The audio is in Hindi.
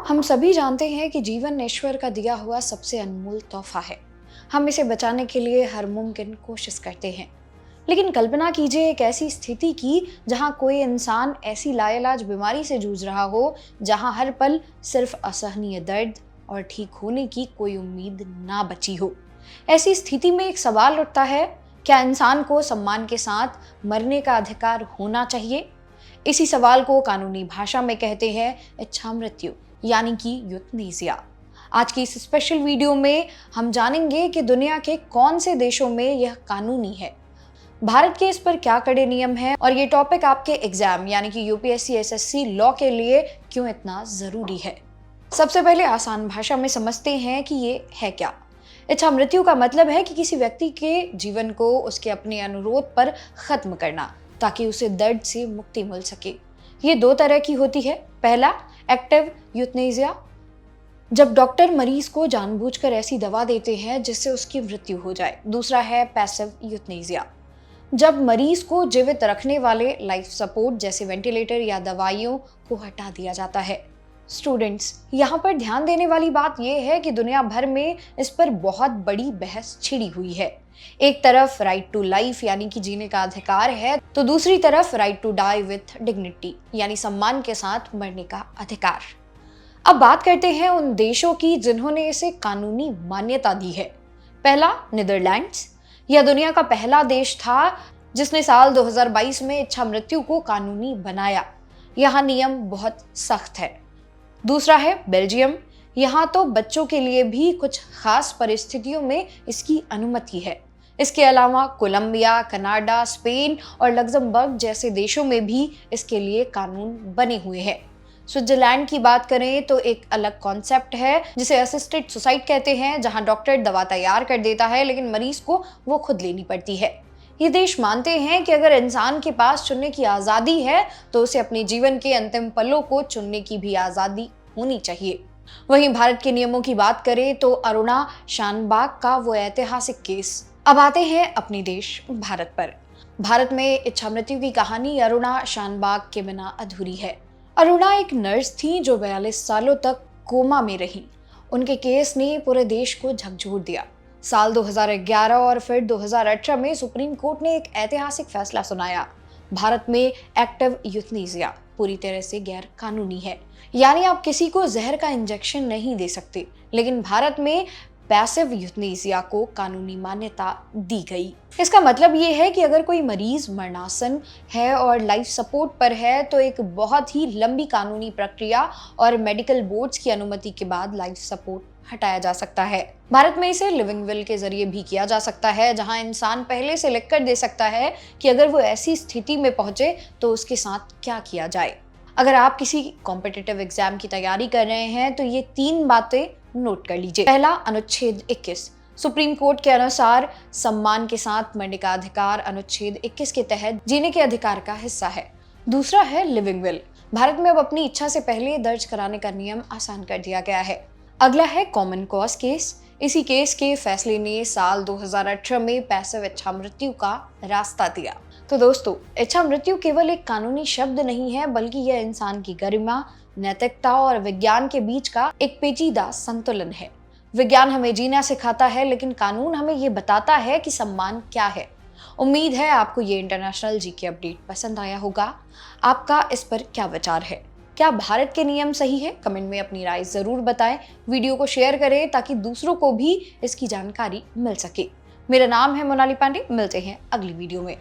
हम सभी जानते हैं कि जीवन ईश्वर का दिया हुआ सबसे अनमोल तोहफा है। हम इसे बचाने के लिए हर मुमकिन कोशिश करते हैं। लेकिन कल्पना कीजिए एक ऐसी स्थिति की जहां कोई इंसान ऐसी लाइलाज बीमारी से जूझ रहा हो, जहां हर पल सिर्फ असहनीय दर्द और ठीक होने की कोई उम्मीद ना बची हो। ऐसी स्थिति में एक सवाल उठता है, क्या इंसान को सम्मान के साथ मरने का अधिकार होना चाहिए? इसी सवाल को कानूनी भाषा में कहते हैं इच्छा मृत्यु, यानी कि यूथनेसिया। आज की इस स्पेशल वीडियो में हम जानेंगे कि दुनिया के कौन से देशों में यह कानूनी है, भारत के इस पर क्या कड़े नियम हैं और ये टॉपिक आपके एग्जाम यानी कि यूपीएससी एसएससी लॉ के लिए क्यों इतना जरूरी है। सबसे पहले आसान भाषा में समझते हैं कि ये है क्या। इच्छा मृत्यु का मतलब है कि किसी व्यक्ति के जीवन को उसके अपने अनुरोध पर खत्म करना, ताकि उसे दर्द से मुक्ति मिल सके। ये दो तरह की होती है। पहला, एक्टिव यूथनेसिया, जब डॉक्टर मरीज को जानबूझकर ऐसी दवा देते हैं जिससे उसकी मृत्यु हो जाए। दूसरा है पैसिव यूथनेसिया, जब मरीज को जीवित रखने वाले लाइफ सपोर्ट जैसे वेंटिलेटर या दवाइयों को हटा दिया जाता है। स्टूडेंट्स, यहाँ पर ध्यान देने वाली बात यह है कि दुनिया भर में इस पर बहुत बड़ी बहस छिड़ी हुई है। एक तरफ राइट टू लाइफ यानी कि जीने का अधिकार है, तो दूसरी तरफ right to die with dignity यानी सम्मान के साथ मरने का अधिकार। अब बात करते हैं उन देशों की जिन्होंने इसे कानूनी मान्यता दी है। पहला, नीदरलैंड्स। यह दुनिया का पहला देश था जिसने साल 2022 में इच्छा मृत्यु को कानूनी बनाया। यहाँ नियम बहुत सख्त है। दूसरा है बेल्जियम। यहाँ तो बच्चों के लिए भी कुछ खास परिस्थितियों में इसकी अनुमति है। इसके अलावा कोलंबिया, कनाडा, स्पेन और लग्जमबर्ग जैसे देशों में भी इसके लिए कानून बने हुए हैं। स्विट्जरलैंड की बात करें तो एक अलग कॉन्सेप्ट है जिसे असिस्टेड सुसाइड कहते हैं, जहां डॉक्टर दवा तैयार कर देता है लेकिन मरीज को वो खुद लेनी पड़ती है। ये देश मानते हैं कि अगर इंसान के पास चुनने की आज़ादी है तो उसे अपने जीवन के अंतिम पलों को चुनने की भी आज़ादी होनी चाहिए। वहीं भारत के नियमों की बात करें तो अरुणा शानबाग का वो ऐतिहासिक केस। अब आते हैं अपने देश भारत पर। भारत में इच्छा मृत्यु की कहानी अरुणा शानबाग के बिना अधूरी है। अरुणा एक नर्स थी जो 42 सालों तक कोमा में रही। उनके केस ने पूरे देश को झकझोर दिया। साल 2011 और फिर 2018 में सुप्रीम कोर्ट ने एक ऐतिहासिक फैसला सुनाया। भारत में एक्टिव यूथनेसिया पूरी तरह से गैर कानूनी है, यानी आप किसी को जहर का इंजेक्शन नहीं दे सकते। लेकिन भारत में पैसिव यूथनेसिया को कानूनी मान्यता दी गई। इसका मतलब ये है कि अगर कोई मरीज मरणासन है और लाइफ सपोर्ट पर है तो एक बहुत ही लंबी कानूनी प्रक्रिया और मेडिकल बोर्ड्स की अनुमति के बाद लाइफ सपोर्ट हटाया जा सकता है। भारत में इसे लिविंग विल के जरिए भी किया जा सकता है, जहां इंसान पहले से लिखकर दे सकता है कि अगर वो ऐसी स्थिति में पहुंचे तो उसके साथ क्या किया जाए। अगर आप किसी कॉम्पिटिटिव एग्जाम की तैयारी कर रहे हैं तो ये 3 बातें नोट कर लीजिए। पहला, अनुच्छेद 21। सुप्रीम कोर्ट के अनुसार सम्मान के साथ मरने का अधिकार अनुच्छेद 21 के तहत जीने के अधिकार का हिस्सा है। दूसरा है लिविंग विल। भारत में अब अपनी इच्छा से पहले दर्ज कराने का नियम आसान कर दिया गया है। अगला है कॉमन कॉज केस। इसी केस के फैसले ने साल 2018 में पैसिव इच्छा मृत्यु का रास्ता दिया। तो दोस्तों, इच्छा मृत्यु केवल एक कानूनी शब्द नहीं है, बल्कि यह इंसान की गरिमा, नैतिकता और विज्ञान के बीच का एक पेचीदा संतुलन है। विज्ञान हमें जीना सिखाता है, लेकिन कानून हमें ये बताता है कि सम्मान क्या है। उम्मीद है आपको ये इंटरनेशनल जीके अपडेट पसंद आया होगा। आपका इस पर क्या विचार है? क्या भारत के नियम सही है? कमेंट में अपनी राय जरूर बताएं। वीडियो को शेयर करें ताकि दूसरों को भी इसकी जानकारी मिल सके। मेरा नाम है मोनाली पांडे। मिलते हैं अगली वीडियो में।